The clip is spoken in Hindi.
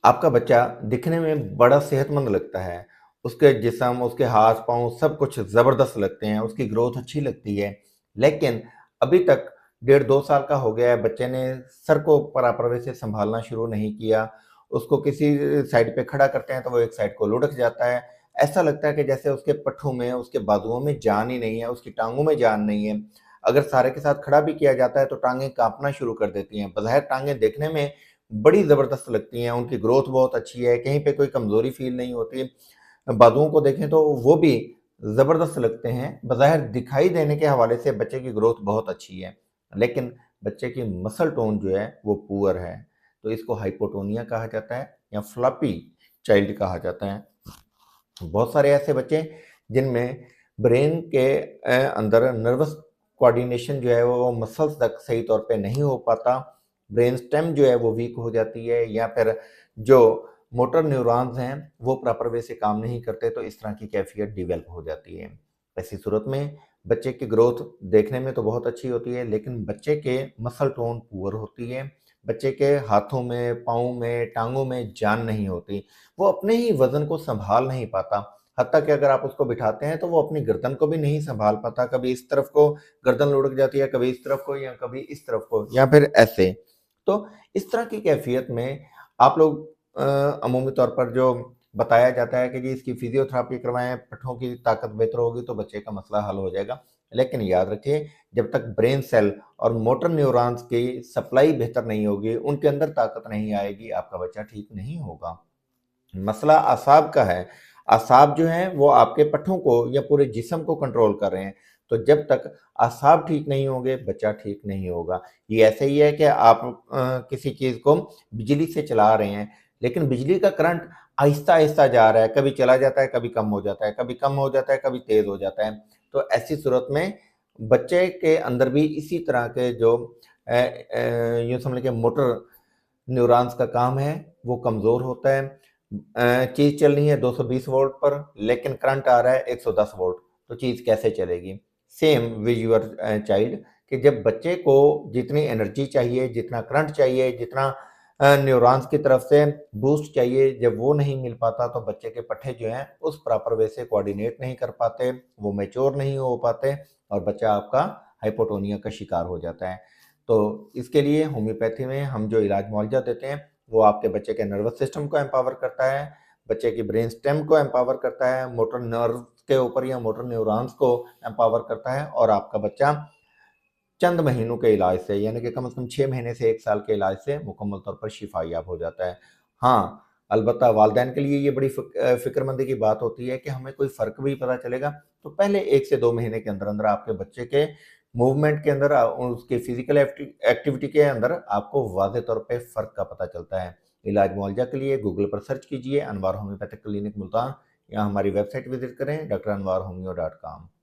आपका बच्चा दिखने में बड़ा सेहतमंद लगता है। उसके जिस्म, उसके हाथ-पाँव सब कुछ ज़बरदस्त लगते हैं, उसकी ग्रोथ अच्छी लगती है। लेकिन अभी तक डेढ़ 2 साल का हो गया है, बच्चे ने सर को प्रॉपर वे से सँभालना शुरू नहीं किया। उसको किसी साइड पे खड़ा करते हैं तो वो एक साइड को लुढ़क जाता है। ऐसा लगता है कि जैसे उसके पट्ठों में, उसके बाजुओं में जान ही नहीं है, उसकी टाँगों में जान नहीं है। अगर सहारे के साथ खड़ा भी किया जाता है तो टाँगें काँपना शुरू कर देती हैं। बज़ाहिर टाँगें देखने में बड़ी ज़बरदस्त लगती हैं, उनकी ग्रोथ बहुत अच्छी है, कहीं पे कोई कमज़ोरी फ़ील नहीं होती। बाजुओं को देखें तो वो भी ज़बरदस्त लगते हैं, बज़ाहिर दिखाई देने के हवाले से बच्चे की ग्रोथ बहुत अच्छी है, लेकिन बच्चे की मसल टोन जो है वो पुअर है, तो इसको हाइपोटोनिया कहा जाता है या फ्लफ़ी चाइल्ड कहा जाता है। बहुत सारे ऐसे बच्चे जिनमें ब्रेन के अंदर नर्वस कोऑर्डिनेशन जो है वो मसल्स तक सही तौर पे नहीं हो पाता, ब्रेन स्टेम जो है वो वीक हो जाती है या फिर जो मोटर न्यूरॉन्स हैं वो प्रॉपर वे से काम नहीं करते तो इस तरह की कैफियत डेवलप हो जाती है। ऐसी सूरत में बच्चे की ग्रोथ देखने में तो बहुत अच्छी होती है लेकिन बच्चे के मसल टोन पुअर होती है, बच्चे के हाथों में, पाँव में, टाँगों में जान नहीं होती। वो अपने ही वज़न को सँभाल नहीं पाता। हत्ता कि अगर आप उसको बिठाते हैं तो वो अपनी गर्दन को भी नहीं सँभाल पाता, कभी इस तरफ को गर्दन लुढ़क जाती है, कभी इस तरफ को या कभी इस तरफ को या फिर ऐसे। तो इस तरह की कैफ़ियत में आप लोग अमूमी तौर पर जो बताया जाता है कि जी इसकी फ़िज़ियोथेरेपी करवाएँ, पट्ठों की ताकत बेहतर होगी तो बच्चे का मसला हल हो जाएगा। लेकिन याद रखिए जब तक ब्रेन सेल और मोटर न्यूरॉन्स की सप्लाई बेहतर नहीं होगी, उनके अंदर ताकत नहीं आएगी, आपका बच्चा ठीक नहीं होगा। मसला असाब का है। असाब जो हैं वो आपके पट्ठों को या पूरे जिस्म को कंट्रोल कर रहे हैं। तो जब तक असाब ठीक नहीं होंगे, बच्चा ठीक नहीं होगा। ये ऐसे ही है कि आप किसी चीज़ को बिजली से चला रहे हैं, लेकिन बिजली का करंट आहिस्ता-आहिस्ता जा रहा है, कभी चला जाता है, कभी कम हो जाता है, कभी कम हो जाता है, कभी तेज़ हो जाता है। तो ऐसी सूरत में बच्चे के अंदर भी इसी तरह के जो यूँ समझ लीजिए मोटर न्यूरॉन्स का काम है, वो कमज़ोर होता है। चीज़ चल रही है 220 वोल्ट पर, लेकिन करंट आ रहा है 110 वोल्ट, तो चीज़ कैसे चलेगी? सेम विद योर चाइल्ड कि जब बच्चे को जितनी एनर्जी चाहिए, जितना करंट चाहिए, जितना न्यूरॉन्स की तरफ से बूस्ट चाहिए, जब वो नहीं मिल पाता तो बच्चे के पट्टे जो हैं उस प्रॉपर वे से कोऑर्डिनेट नहीं कर पाते, वो मैच्योर नहीं हो पाते और बच्चा आपका हाइपोटोनिया का शिकार हो जाता है। तो इसके लिए होम्योपैथी में हम जो इलाज मुआवजा देते हैं, वो आपके बच्चे के नर्वस सिस्टम को एम्पावर करता है, बच्चे की ब्रेन स्टेम को एम्पावर करता है, मोटर नर्व के ऊपर या मोटर न्यूरॉन्स को एम्पावर करता है और आपका बच्चा चंद महीनों के इलाज से यानी कि कम से कम 6 महीने से 1 साल के इलाज से मुकम्मल तौर पर शिफा-याब हो जाता है। हाँ, अलबत्ता वालिदैन के लिए ये बड़ी फ़िक्रमंदी की बात होती है कि हमें कोई फ़र्क भी पता चलेगा, तो पहले 1 से 2 महीने के अंदर-अंदर आपके बच्चे के मूवमेंट के अंदर उसकी फ़िज़िकल एक्टिविटी के अंदर आपको वाज़ेह तौर पे फ़र्क का पता चलता है। इलाज मुआवजा के लिए गूगल पर सर्च कीजिए अनवार होम्योपैथिक क्लिनिक मुल्तान या हमारी वेबसाइट विज़िट करें drAnwarHomeo.com